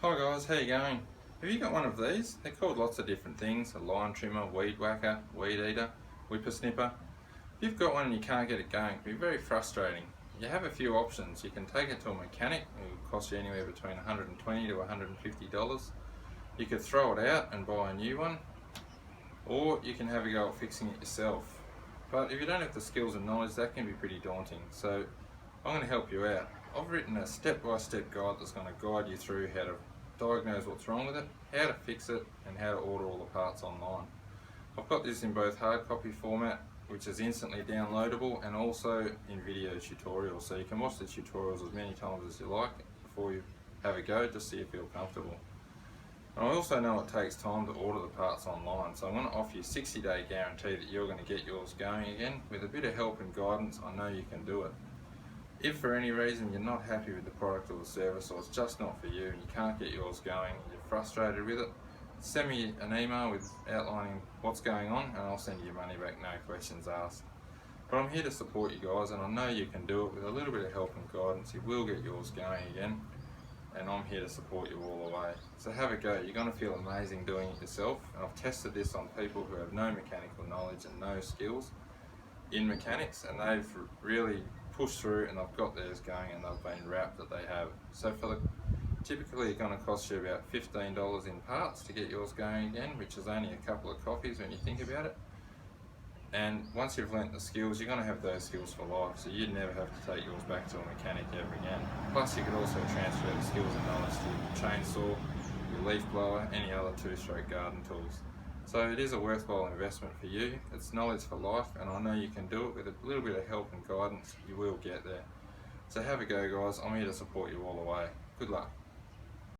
Hi guys, how you going? Have you got one of these? They're called lots of different things: a line trimmer, weed whacker, weed eater, whipper snipper. If you've got one and you can't get it going, it can be very frustrating. You have a few options. You can take it to a mechanic, it will cost you anywhere between $120 to $150. You could throw it out and buy a new one, or you can have a go at fixing it yourself. But if you don't have the skills and knowledge, that can be pretty daunting. So I'm going to help you out. I've written a step-by-step guide that's going to guide you through how to diagnose what's wrong with it, how to fix it, and how to order all the parts online. I've got this in both hard copy format, which is instantly downloadable, and also in video tutorials, so you can watch the tutorials as many times as you like before you have a go, just so you feel comfortable. And I also know it takes time to order the parts online, so I'm going to offer you a 60-day guarantee that you're going to get yours going again. With a bit of help and guidance, I know you can do it. If for any reason you're not happy with the product or the service, or it's just not for you and you can't get yours going, you're frustrated with it, send me an email with outlining what's going on and I'll send you your money back, no questions asked. But I'm here to support you guys, and I know you can do it. With a little bit of help and guidance, you will get yours going again, and I'm here to support you all the way. So have a go. You're going to feel amazing doing it yourself, and I've tested this on people who have no mechanical knowledge and no skills in mechanics, and they've really pushed through and they've got theirs going, and they've been wrapped that they have. So typically it's going to cost you about $15 in parts to get yours going again, which is only a couple of coffees when you think about it. And once you've learnt the skills, you're going to have those skills for life, so you'd never have to take yours back to a mechanic ever again. Plus you could also transfer the skills and knowledge to your chainsaw, your leaf blower, any other two-stroke garden tools. So it is a worthwhile investment for you. It's knowledge for life, and I know you can do it. With a little bit of help and guidance, you will get there. So have a go guys, I'm here to support you all the way. Good luck.